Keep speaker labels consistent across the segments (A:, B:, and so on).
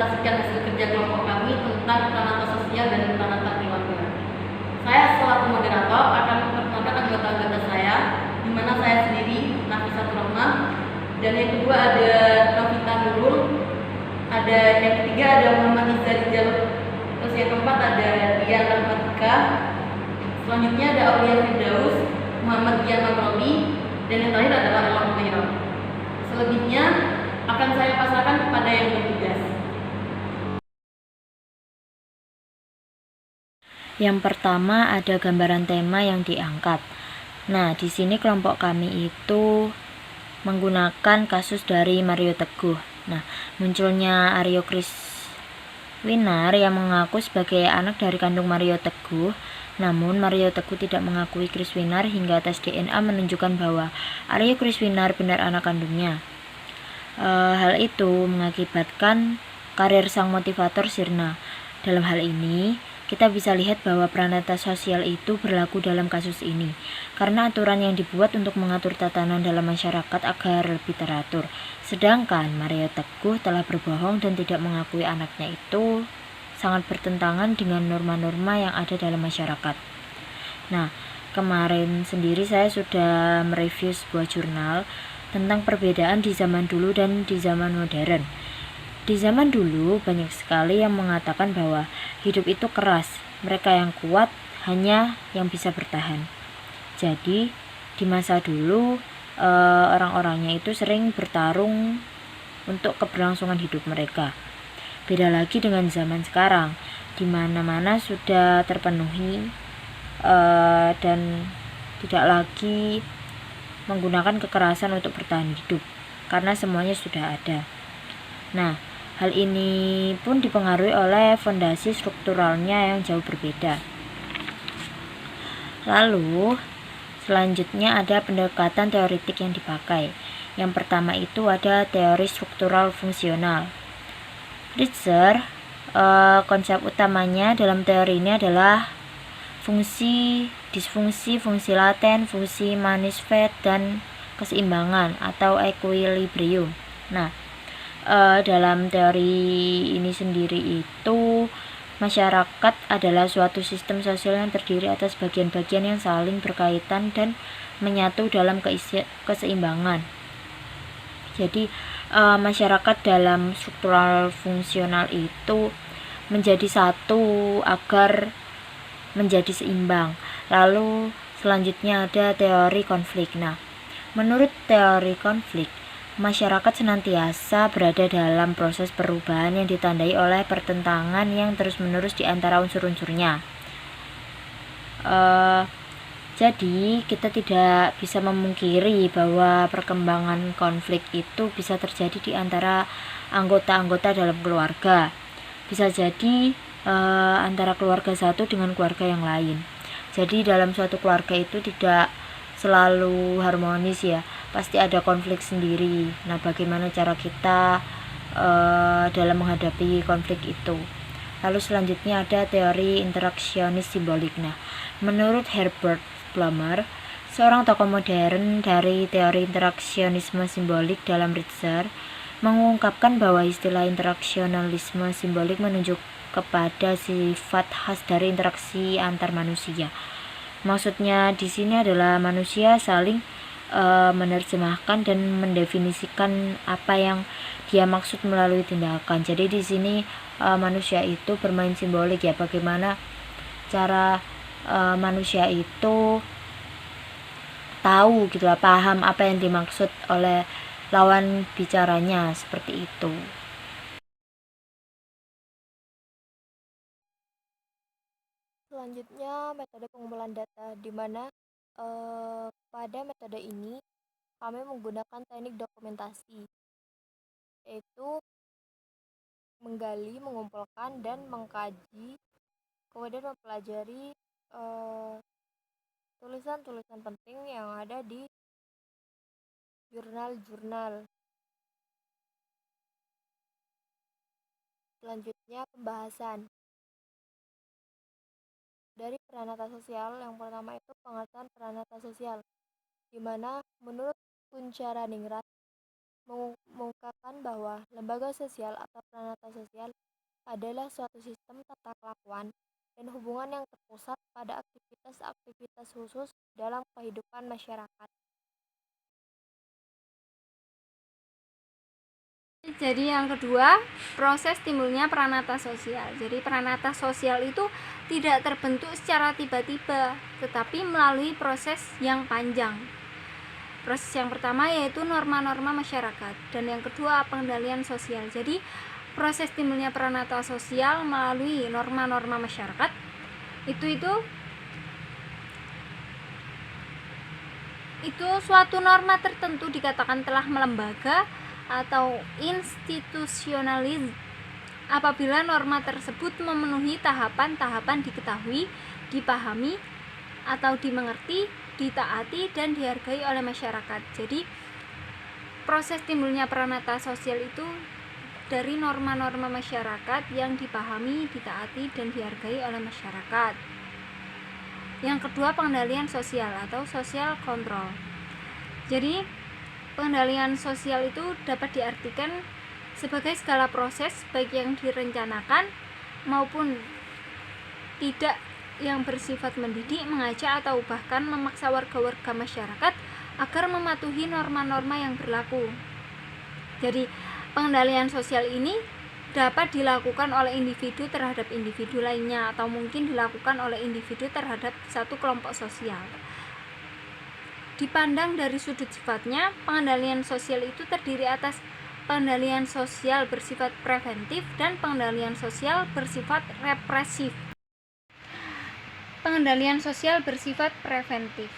A: mempresentasikan hasil kerja kelompok kami tentang peranata sosial dan peranata keluarga. Saya selaku moderator akan memperkenalkan anggota-anggota saya, di mana saya sendiri Nafisatul Rahmah, dan yang kedua ada Novita Nurul, ada yang ketiga ada Muhammad Iza Rijal, terus yang keempat ada Dian Rahmatika, selanjutnya ada Aulia Firdaus, Muhammad Dian Amroli, dan yang terakhir adalah Elam Mayron. Selebihnya akan saya pasarkan kepada yang bertugas.
B: Yang pertama ada gambaran tema yang diangkat. Nah, di sini kelompok kami itu menggunakan kasus dari Mario Teguh. Nah, munculnya Aryo Kriswinar yang mengaku sebagai anak dari kandung Mario Teguh. Namun Mario Teguh tidak mengakui Kriswinar hingga tes DNA menunjukkan bahwa Aryo Kriswinar benar anak kandungnya. Hal itu mengakibatkan karir sang motivator sirna. Dalam hal ini, kita bisa lihat bahwa peranata sosial itu berlaku dalam kasus ini, karena aturan yang dibuat untuk mengatur tatanan dalam masyarakat agar lebih teratur. Sedangkan Mario Teguh telah berbohong dan tidak mengakui anaknya itu sangat bertentangan dengan norma-norma yang ada dalam masyarakat. Nah, kemarin sendiri saya sudah mereview sebuah jurnal tentang perbedaan di zaman dulu dan di zaman modern. Di zaman dulu banyak sekali yang mengatakan bahwa hidup itu keras, mereka yang kuat hanya yang bisa bertahan. Jadi di masa dulu orang-orangnya itu sering bertarung untuk keberlangsungan hidup mereka. Beda lagi dengan zaman sekarang, di mana-mana sudah terpenuhi dan tidak lagi menggunakan kekerasan untuk bertahan hidup karena semuanya sudah ada. Nah, hal ini pun dipengaruhi oleh fondasi strukturalnya yang jauh berbeda. Lalu, selanjutnya ada pendekatan teoritik yang dipakai. Yang pertama itu ada teori struktural fungsional. Richter, konsep utamanya dalam teori ini adalah fungsi, disfungsi, fungsi laten, fungsi manifest, dan keseimbangan atau equilibrium. Nah, dalam teori ini sendiri itu masyarakat adalah suatu sistem sosial yang terdiri atas bagian-bagian yang saling berkaitan dan menyatu dalam keseimbangan. Jadi masyarakat dalam struktural fungsional itu menjadi satu agar menjadi seimbang. Lalu selanjutnya ada teori konflik. Nah, menurut teori konflik, masyarakat senantiasa berada dalam proses perubahan yang ditandai oleh pertentangan yang terus-menerus di antara unsur-unsurnya. Jadi kita tidak bisa memungkiri bahwa perkembangan konflik itu bisa terjadi di antara anggota-anggota dalam keluarga. Bisa jadi antara keluarga satu dengan keluarga yang lain. Jadi dalam suatu keluarga itu tidak selalu harmonis ya, pasti ada konflik sendiri. Nah, bagaimana cara kita dalam menghadapi konflik itu? Lalu selanjutnya ada teori interaksionis simbolik. Nah, menurut Herbert Plummer, seorang tokoh modern dari teori interaksionisme simbolik dalam Richter, mengungkapkan bahwa istilah interaksionalisme simbolik menunjuk kepada sifat khas dari interaksi antar manusia. Maksudnya di sini adalah manusia saling menerjemahkan dan mendefinisikan apa yang dia maksud melalui tindakan. Jadi di sini manusia itu bermain simbolik ya, bagaimana cara manusia itu tahu gitu lah, paham apa yang dimaksud oleh lawan bicaranya, seperti itu.
C: Selanjutnya, metode pengumpulan data, di mana pada metode ini kami menggunakan teknik dokumentasi, yaitu menggali, mengumpulkan, dan mengkaji, kemudian mempelajari tulisan-tulisan penting yang ada di jurnal-jurnal. Selanjutnya, pembahasan dari peranata sosial. Yang pertama itu pengertian peranata sosial, di mana menurut Kuncharaningrat, mengungkapkan bahwa lembaga sosial atau pranata sosial adalah suatu sistem tata kelakuan dan hubungan yang terpusat pada aktivitas-aktivitas khusus dalam kehidupan masyarakat.
D: Jadi yang kedua, proses timbulnya pranata sosial. Jadi pranata sosial itu tidak terbentuk secara tiba-tiba, tetapi melalui proses yang panjang. Proses yang pertama yaitu norma-norma masyarakat, dan yang kedua pengendalian sosial. Jadi proses timbulnya pranata sosial melalui norma-norma masyarakat itu suatu norma tertentu dikatakan telah melembaga atau institusionalis apabila norma tersebut memenuhi tahapan-tahapan diketahui, dipahami, atau dimengerti, ditaati, dan dihargai oleh masyarakat. Jadi proses timbulnya pranata sosial itu dari norma-norma masyarakat yang dipahami, ditaati, dan dihargai oleh masyarakat. Yang kedua, pengendalian sosial atau social control. Jadi pengendalian sosial itu dapat diartikan sebagai segala proses baik yang direncanakan maupun tidak yang bersifat mendidik, mengajak, atau bahkan memaksa warga-warga masyarakat agar mematuhi norma-norma yang berlaku. Jadi pengendalian sosial ini dapat dilakukan oleh individu terhadap individu lainnya atau mungkin dilakukan oleh individu terhadap satu kelompok sosial. Dipandang dari sudut sifatnya, pengendalian sosial itu terdiri atas pengendalian sosial bersifat preventif dan pengendalian sosial bersifat represif. Pengendalian sosial bersifat preventif.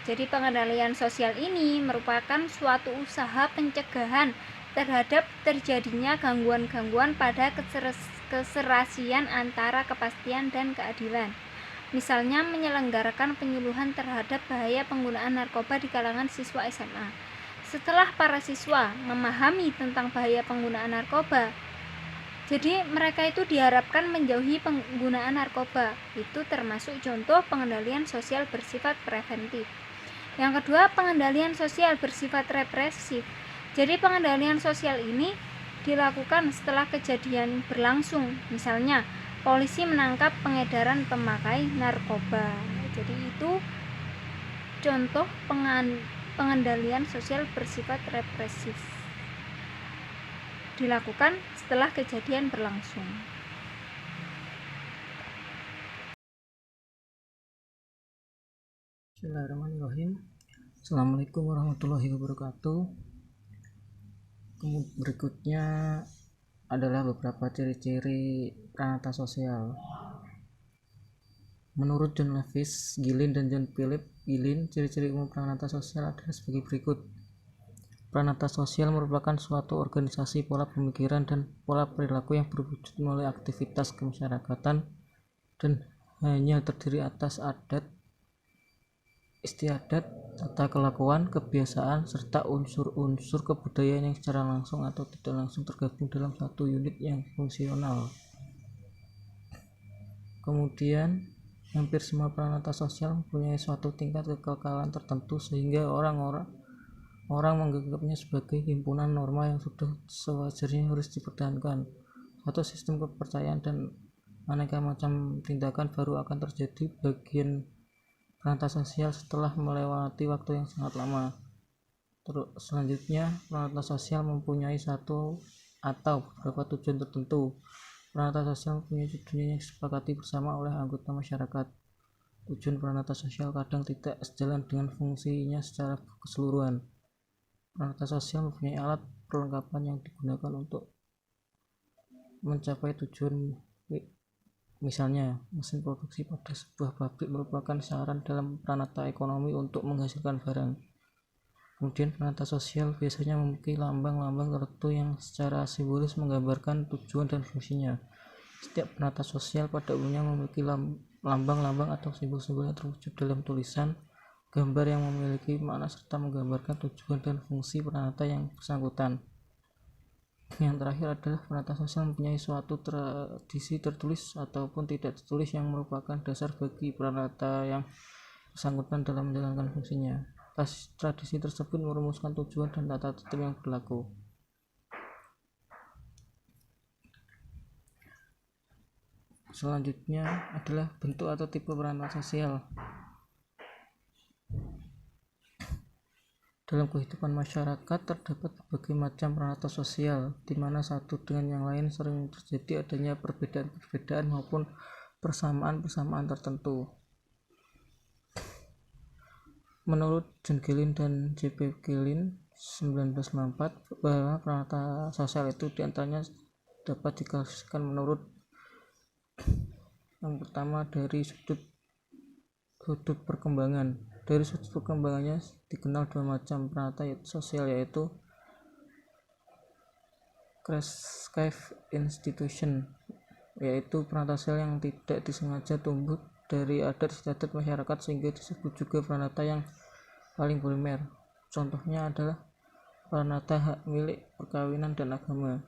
D: Jadi pengendalian sosial ini merupakan suatu usaha pencegahan terhadap terjadinya gangguan-gangguan pada keserasian antara kepastian dan keadilan. Misalnya menyelenggarakan penyuluhan terhadap bahaya penggunaan narkoba di kalangan siswa SMA. Setelah para siswa memahami tentang bahaya penggunaan narkoba, jadi mereka itu diharapkan menjauhi penggunaan narkoba. Itu termasuk contoh pengendalian sosial bersifat preventif. Yang kedua, pengendalian sosial bersifat represif. Jadi pengendalian sosial ini dilakukan setelah kejadian berlangsung. Misalnya polisi menangkap pengedaran pemakai narkoba. Jadi itu contoh pengendalian sosial bersifat represif. Dilakukan setelah kejadian berlangsung.
E: Bismillahirrahmanirrahim. Assalamualaikum warahmatullahi wabarakatuh. Berikutnya adalah beberapa ciri-ciri pranata sosial. Menurut John Lewis Gillin dan John Philip Gillin, ciri-ciri umum pranata sosial adalah sebagai berikut. Pranata sosial merupakan suatu organisasi pola pemikiran dan pola perilaku yang berwujud melalui aktivitas kemasyarakatan dan hanya terdiri atas adat, istiadat, tata kelakuan, kebiasaan, serta unsur-unsur kebudayaan yang secara langsung atau tidak langsung tergabung dalam satu unit yang fungsional. Kemudian, hampir semua pranata sosial mempunyai suatu tingkat kekekalan tertentu sehingga orang menganggapnya sebagai himpunan norma yang sudah sewajarnya harus dipertahankan. Suatu sistem kepercayaan dan aneka macam tindakan baru akan terjadi bagian pranata sosial setelah melewati waktu yang sangat lama. Selanjutnya, pranata sosial mempunyai satu atau beberapa tujuan tertentu. Pranata sosial mempunyai tujuan yang disepakati bersama oleh anggota masyarakat. Tujuan pranata sosial kadang tidak sejalan dengan fungsinya secara keseluruhan. Pranata sosial mempunyai alat perlengkapan yang digunakan untuk mencapai tujuan. Misalnya, mesin produksi pada sebuah pabrik merupakan sasaran dalam pranata ekonomi untuk menghasilkan barang. Kemudian pranata sosial biasanya memiliki lambang-lambang tertentu yang secara simbolis menggambarkan tujuan dan fungsinya. Setiap pranata sosial pada umumnya memiliki lambang-lambang atau simbol-simbol yang terwujud dalam tulisan, gambar yang memiliki makna serta menggambarkan tujuan dan fungsi pranata yang bersangkutan. Yang terakhir adalah pranata sosial mempunyai suatu tradisi tertulis ataupun tidak tertulis yang merupakan dasar bagi pranata yang bersangkutan dalam menjalankan fungsinya. Tradisi tersebut merumuskan tujuan dan tata tertib yang berlaku. Selanjutnya adalah bentuk atau tipe peran sosial. Dalam kehidupan masyarakat terdapat berbagai macam peranata sosial, di mana satu dengan yang lain sering terjadi adanya perbedaan-perbedaan maupun persamaan-persamaan tertentu. Menurut John Gillin dan J.P. Gillin 1994, bahwa peranata sosial itu diantaranya dapat diklasifikasikan menurut yang pertama dari sudut perkembangan. Dari sudut perkembangannya dikenal dua macam peranata sosial, yaitu Crescent institution, yaitu peranata sosial yang tidak disengaja tumbuh dari adat istiadat masyarakat sehingga disebut juga peranata yang paling primer. Contohnya adalah peranata hak milik, perkawinan, dan agama.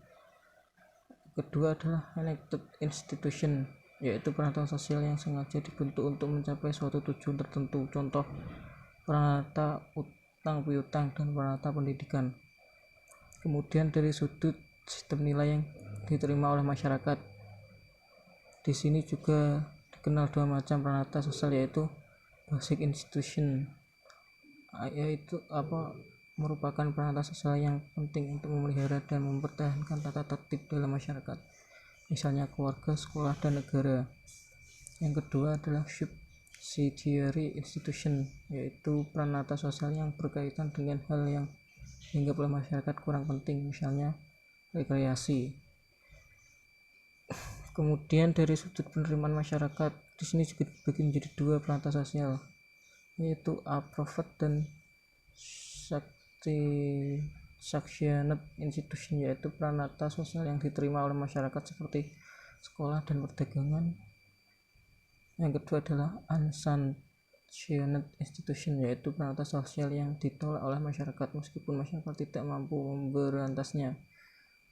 E: Kedua adalah enacted institution, yaitu peranata sosial yang sengaja dibentuk untuk mencapai suatu tujuan tertentu. Contoh peranata utang piutang dan peranata pendidikan. Kemudian dari sudut sistem nilai yang diterima oleh masyarakat, di sini juga dikenal dua macam peranata sosial, yaitu basic institution, yaitu merupakan peranata sosial yang penting untuk memelihara dan mempertahankan tata tertib dalam masyarakat, misalnya keluarga, sekolah, dan negara. Yang kedua adalah subsidiary institution, yaitu peranata sosial yang berkaitan dengan hal yang dianggap oleh masyarakat kurang penting, misalnya rekreasi. Kemudian dari sudut penerimaan masyarakat, di sini juga dibagi menjadi dua peranata sosial, yaitu approved dan sanctioned institution, yaitu peranata sosial yang diterima oleh masyarakat seperti sekolah dan perdagangan. Yang kedua adalah unsanctioned institution, yaitu peranata sosial yang ditolak oleh masyarakat meskipun masyarakat tidak mampu memberantasnya,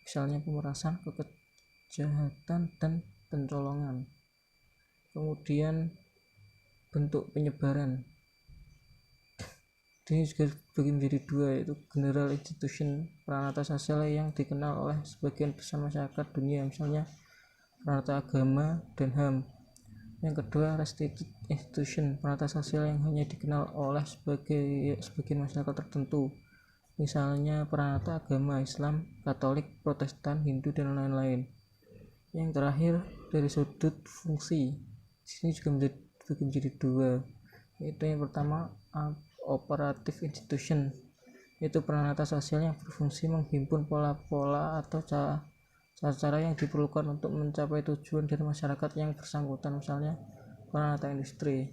E: misalnya pemerasan, kejahatan, dan pencolongan. Kemudian bentuk penyebaran, ini juga dibagi menjadi dua, yaitu general institution, peranata sosial yang dikenal oleh sebagian besar masyarakat dunia, misalnya peranata agama dan HAM. Yang kedua restricted institution, peranata sosial yang hanya dikenal oleh sebagian masyarakat tertentu, misalnya peranata agama Islam, Katolik, Protestan, Hindu, dan lain-lain. Yang terakhir dari sudut fungsi, di sini juga dibagi menjadi dua, yaitu yang pertama operative institution, yaitu peranata sosial yang berfungsi menghimpun pola-pola atau cara-cara yang diperlukan untuk mencapai tujuan dari masyarakat yang bersangkutan, misalnya peranata industri.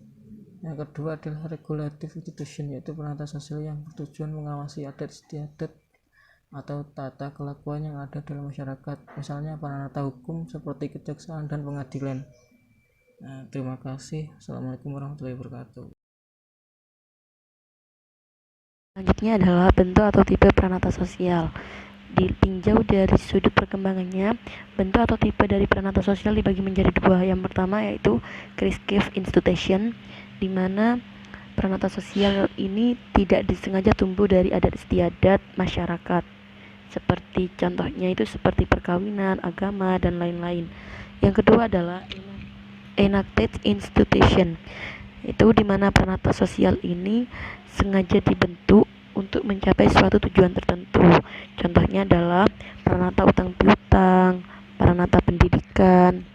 E: Yang kedua adalah regulative institution, yaitu peranata sosial yang bertujuan mengawasi adat istiadat atau tata kelakuan yang ada dalam masyarakat, misalnya peranata hukum seperti kejaksaan dan pengadilan. Terima kasih. Assalamualaikum warahmatullahi wabarakatuh.
F: Selanjutnya adalah bentuk atau tipe peranata sosial. Ditinjau dari sudut perkembangannya, bentuk atau tipe dari peranata sosial dibagi menjadi dua. Yang pertama yaitu Crescent institution, di mana peranata sosial ini tidak disengaja tumbuh dari adat istiadat masyarakat, seperti contohnya itu seperti perkawinan, agama, dan lain-lain. Yang kedua adalah enacted institution, itu di mana peranata sosial ini sengaja dibentuk untuk mencapai suatu tujuan tertentu. Contohnya adalah peranata utang piutang, peranata pendidikan.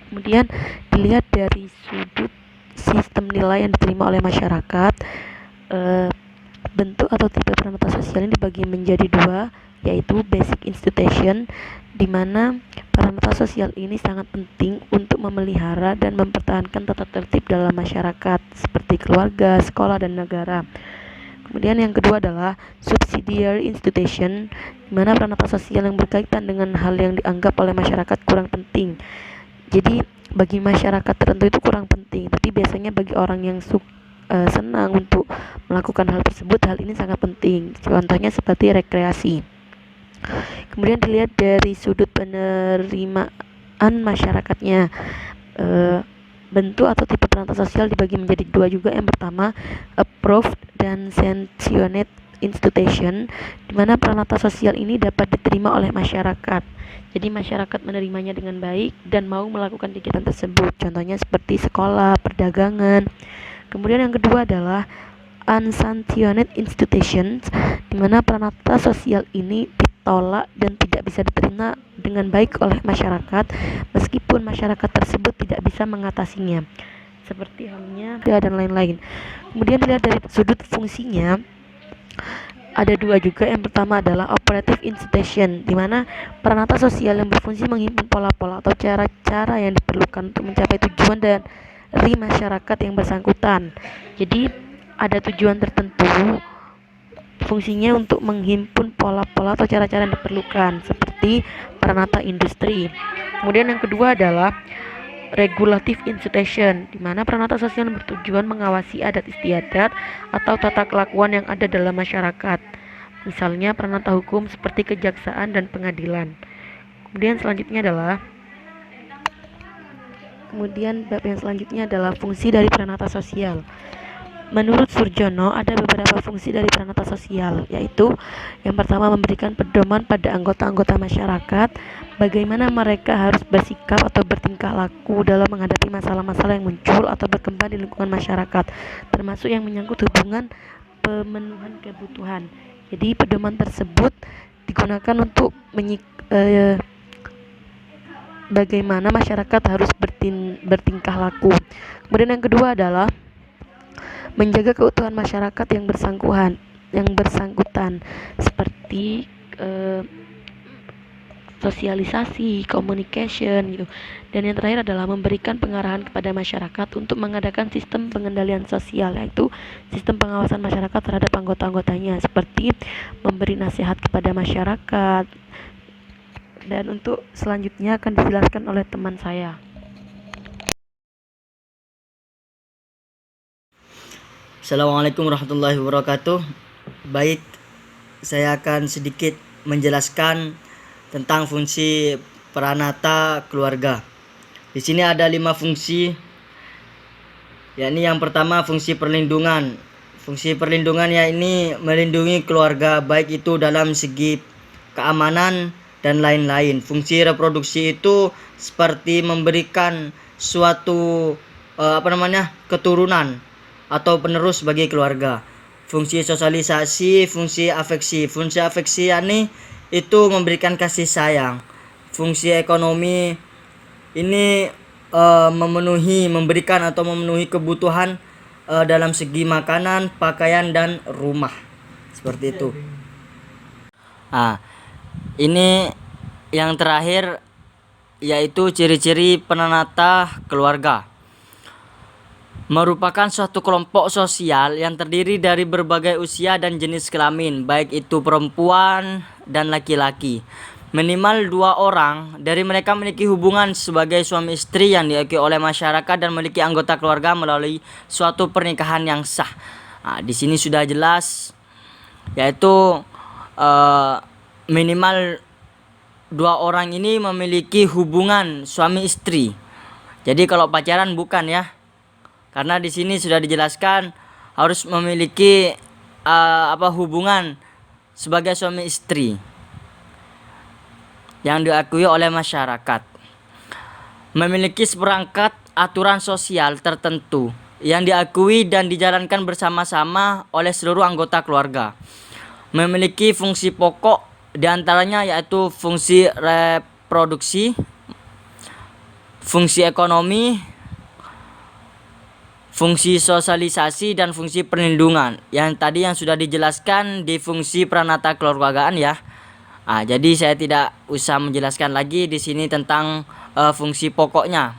F: Kemudian dilihat dari sudut sistem nilai yang diterima oleh masyarakat, bentuk atau tipe peranata sosial ini dibagi menjadi dua, yaitu basic institution, di mana peranata sosial ini sangat penting untuk memelihara dan mempertahankan tata tertib dalam masyarakat seperti keluarga, sekolah, dan negara. Kemudian yang kedua adalah subsidiary institution, di mana peranata sosial yang berkaitan dengan hal yang dianggap oleh masyarakat kurang penting. Jadi bagi masyarakat tertentu itu kurang penting, tapi biasanya bagi orang yang senang untuk melakukan hal tersebut, hal ini sangat penting. Contohnya seperti rekreasi. Kemudian dilihat dari sudut penerimaan masyarakatnya, bentuk atau tipe peranata sosial dibagi menjadi dua juga. Yang pertama, approved dan sanctioned institution, di mana peranata sosial ini dapat diterima oleh masyarakat. Jadi masyarakat menerimanya dengan baik dan mau melakukan kegiatan tersebut. Contohnya seperti sekolah, perdagangan. Kemudian yang kedua adalah unsanctioned institutions, di mana peranata sosial ini ditolak dan tidak bisa diterima dengan baik oleh masyarakat meskipun masyarakat tersebut tidak bisa mengatasinya, seperti halnya dan lain-lain. Kemudian dilihat dari sudut fungsinya, ada dua juga. Yang pertama adalah operative institution, di mana peranata sosial yang berfungsi menghimpun pola-pola atau cara-cara yang diperlukan untuk mencapai tujuan dari masyarakat yang bersangkutan. Jadi ada tujuan tertentu, fungsinya untuk menghimpun pola-pola atau cara-cara yang diperlukan, seperti peranata industri. Kemudian yang kedua adalah regulative institution, di mana peranata sosial bertujuan mengawasi adat istiadat atau tata kelakuan yang ada dalam masyarakat. Misalnya peranata hukum seperti kejaksaan dan pengadilan. Kemudian bab yang selanjutnya adalah fungsi dari peranata sosial. Menurut Surjono, ada beberapa fungsi dari peranata sosial, yaitu yang pertama, memberikan pedoman pada anggota-anggota masyarakat bagaimana mereka harus bersikap atau bertingkah laku dalam menghadapi masalah-masalah yang muncul atau berkembang di lingkungan masyarakat, termasuk yang menyangkut hubungan pemenuhan kebutuhan. Jadi pedoman tersebut digunakan untuk bagaimana masyarakat harus bertingkah laku. Kemudian yang kedua adalah menjaga keutuhan masyarakat yang bersangkutan, seperti sosialisasi, communication gitu. Dan yang terakhir adalah memberikan pengarahan kepada masyarakat untuk mengadakan sistem pengendalian sosial, yaitu sistem pengawasan masyarakat terhadap anggota-anggotanya, seperti memberi nasihat kepada masyarakat. Dan untuk selanjutnya akan dijelaskan oleh teman saya.
G: Assalamualaikum warahmatullahi wabarakatuh. Baik, saya akan sedikit menjelaskan tentang fungsi peranata keluarga. Di sini ada 5 fungsi, yakni yang pertama fungsi perlindungan. Fungsi perlindungan ini melindungi keluarga, baik itu dalam segi keamanan dan lain-lain. Fungsi reproduksi itu seperti memberikan suatu keturunan atau penerus bagi keluarga. Fungsi sosialisasi, fungsi afeksi. Fungsi afeksi itu memberikan kasih sayang. Fungsi ekonomi ini memberikan atau memenuhi kebutuhan dalam segi makanan, pakaian, dan rumah. Seperti itu. Ini yang terakhir, yaitu ciri-ciri penata keluarga. Merupakan suatu kelompok sosial yang terdiri dari berbagai usia dan jenis kelamin, baik itu perempuan dan laki-laki. Minimal 2 orang dari mereka memiliki hubungan sebagai suami istri yang diakui oleh masyarakat dan memiliki anggota keluarga melalui suatu pernikahan yang sah. Di sini sudah jelas, yaitu minimal 2 orang ini memiliki hubungan suami istri. Jadi kalau pacaran bukan ya. Karena di sini sudah dijelaskan harus memiliki hubungan sebagai suami istri yang diakui oleh masyarakat. Memiliki seperangkat aturan sosial tertentu yang diakui dan dijalankan bersama-sama oleh seluruh anggota keluarga. Memiliki fungsi pokok diantaranya yaitu fungsi reproduksi, fungsi ekonomi, fungsi sosialisasi, dan fungsi perlindungan. Yang tadi yang sudah dijelaskan di fungsi peranata keluargaan ya. Jadi saya tidak usah menjelaskan lagi di sini tentang fungsi pokoknya.